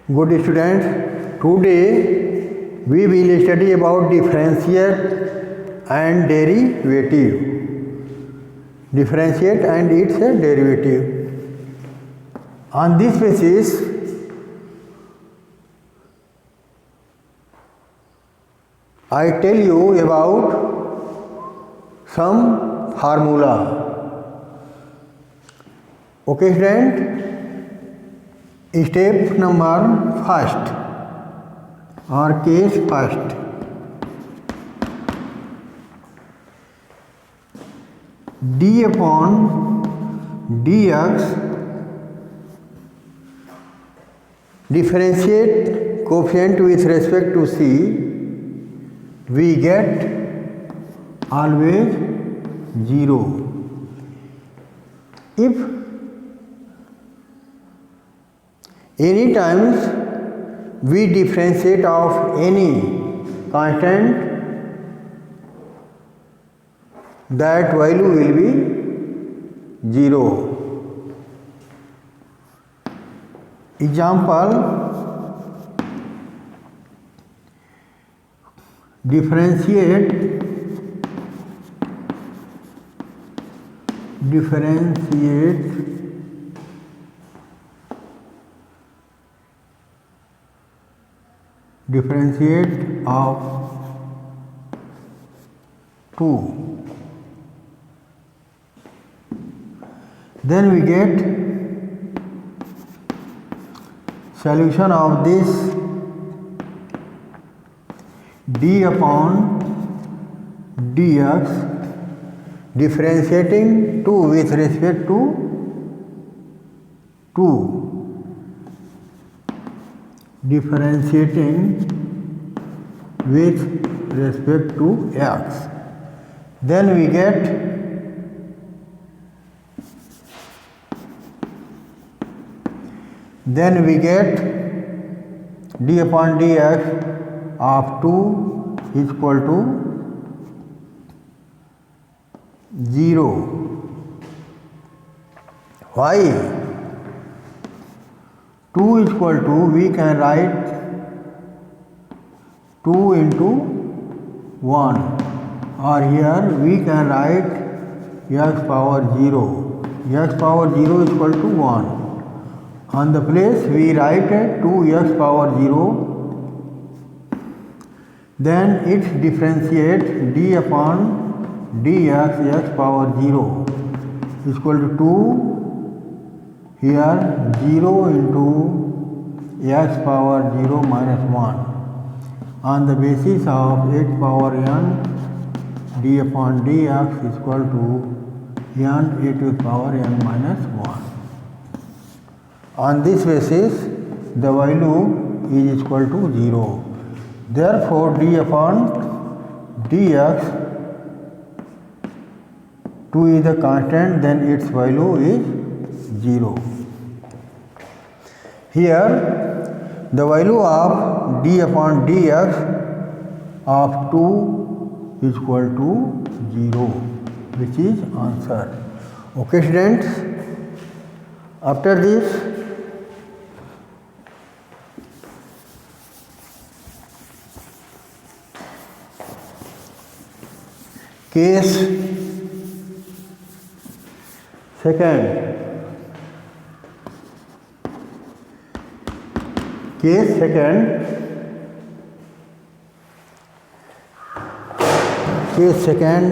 Good students, today we will study about differentiate and derivative. Differentiate and its derivative. On this basis, I tell you about some formula. Okay, student? Step number first or case first. D upon dx differentiate coefficient with respect to c, we get always 0. If any times we differentiate of any constant, that value will be 0. Example, differentiate of 2. Then we get solution of this d upon dx differentiating 2 with respect to 2. Differentiating with respect to x. Then we get d upon dx of 2 is equal to 0. Why? 2 is equal to, we can write 2 into 1, or here we can write x power 0. X power 0 is equal to 1. On the place we write 2x power 0. Then it differentiates d upon dx x power 0 is equal to 2. Here 0 into x power 0 minus 1 on the basis of h power n d upon dx is equal to n e to the power n minus 1. On this basis the value is equal to 0. Therefore d upon dx, 2 is the constant, then its value is 0. Here the value of d upon dx of 2 is equal to 0, which is answer. Okay, students? After this, case second. Case second.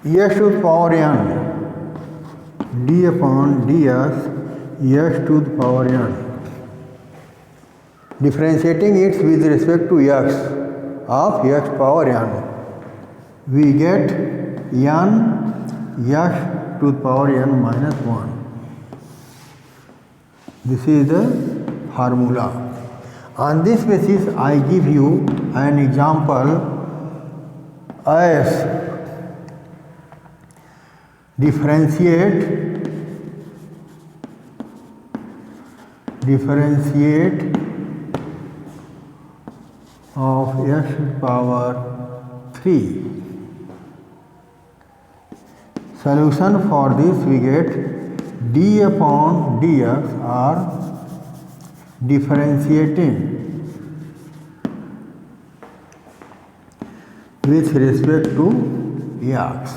X to the power n d upon ds x to the power n. Differentiating it with respect to x of x power n, we get n x to the power n minus 1. This is the formula. On this basis, I give you an example as differentiate of x power 3. Solution for this we get d upon dx are differentiating with respect to x.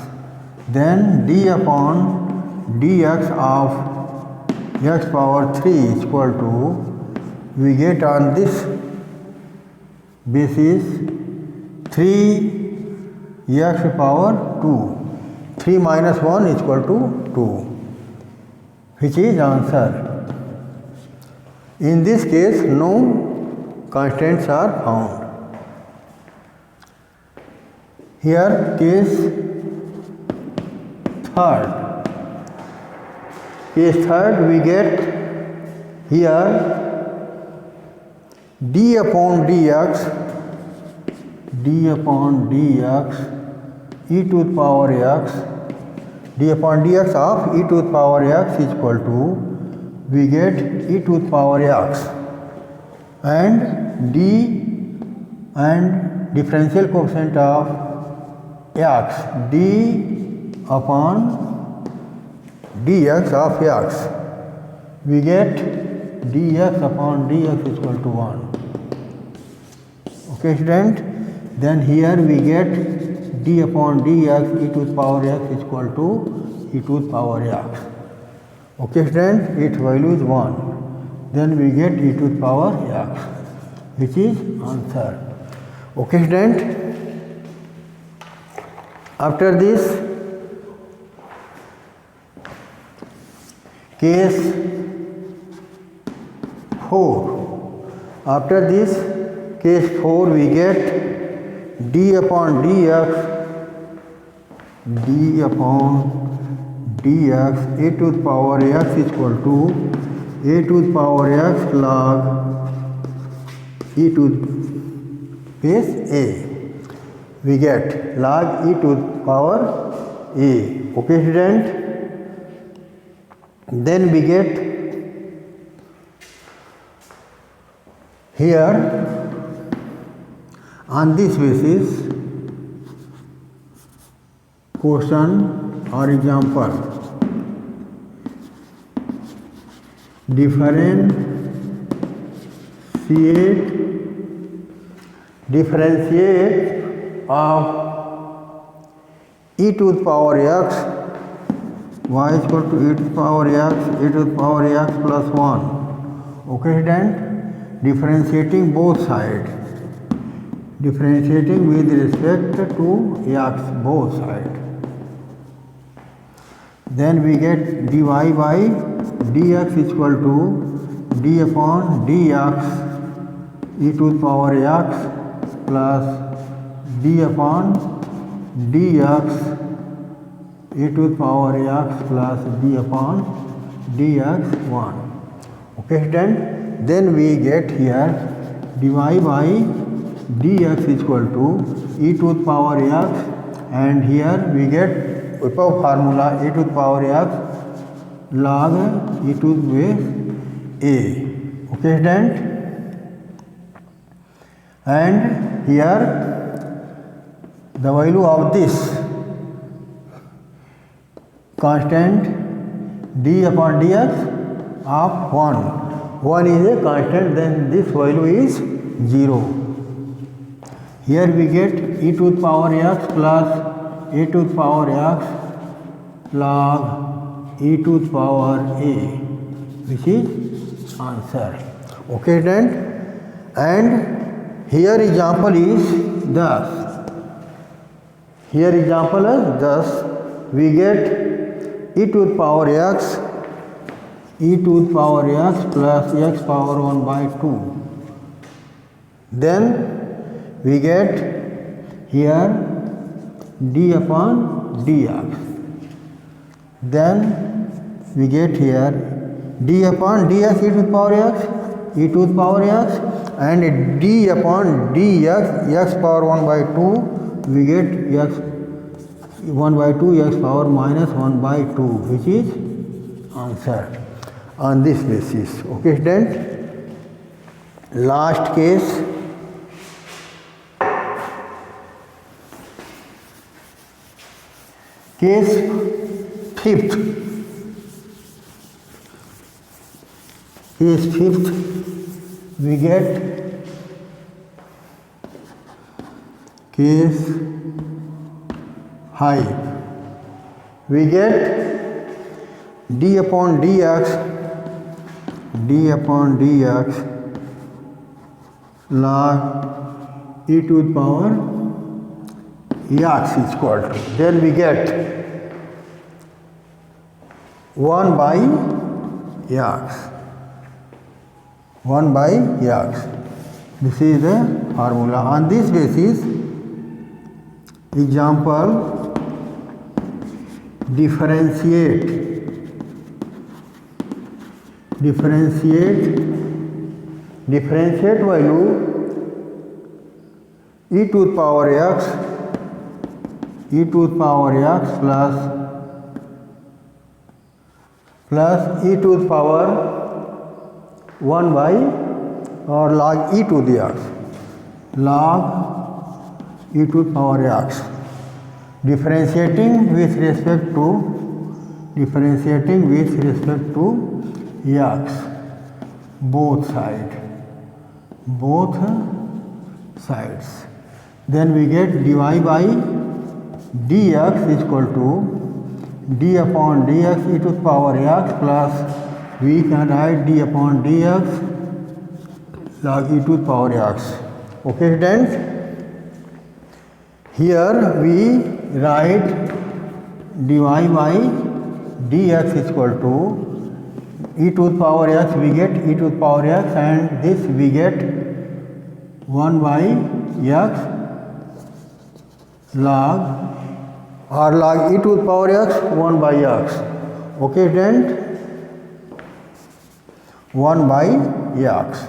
Then d upon dx of x power 3 is equal to, we get on this basis 3x power 2. 3 minus 1 is equal to 2, which is answer. In this case, no constants are found. Here, case third. Case third, we get here d upon dx e to the power x, d upon dx of e to the power x is equal to, we get e to the power x, and d and differential coefficient of x, d upon dx of x, we get dx upon dx is equal to 1. Okay, student? Then here we get d upon dx e to the power x is equal to e to the power x. Okay, student? Its value is 1. Then we get e to the power x, which is answer. Okay, student? After this, case 4. After this, case 4, we get d upon dx a to the power x is equal to a to the power x log e to the base a. We get log e to the power a. Okay, student? Then we get here on this basis question or example, differentiate of e to the power x, y is equal to e to the power x, e to the power x plus 1. Okay, then differentiating both sides, differentiating with respect to x, both sides. Then we get dy by dx is equal to d upon dx e to the power x plus d upon dx e to the power x plus d upon dx1. Okay, then we get here dy by dx is equal to e to the power x, and here we get above formula e to the power x log e to the base a. Okay, and here the value of this constant d upon dx of 1. 1 is a constant, then this value is 0. Here we get e to the power x plus a to the power x log e to the power a, which is answer. Okay, and here example is thus. Here example is thus. We get e to the power x plus x power 1 by 2. Then we get here d upon dx. Then we get here d upon dx e to the power x, and d upon dx x power 1 by 2, we get x 1 by 2 x power minus 1 by 2, which is answer on this basis. Okay, then last case, case fifth. Case fifth, we get case five. We get d upon dx log e to the power x is equal to, then we get 1 by x. 1 by x. This is the formula. On this basis, example, differentiate value e to the power x plus e to the power 1 by or log e to the x, log e to the power x, differentiating with respect to x, both sides. Then we get dy by dx is equal to d upon dx e to the power x plus we can write d upon dx log e to the power x. Okay students, here we write dy by dx is equal to e to the power x, we get e to the power x, and this we get 1 by x log e to the power x 1 by x. Okay students, 1 by x,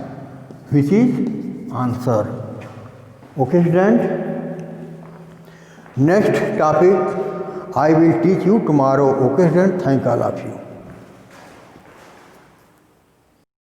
which is answer. Okay students, next topic I will teach you tomorrow. Okay students, thank all of you.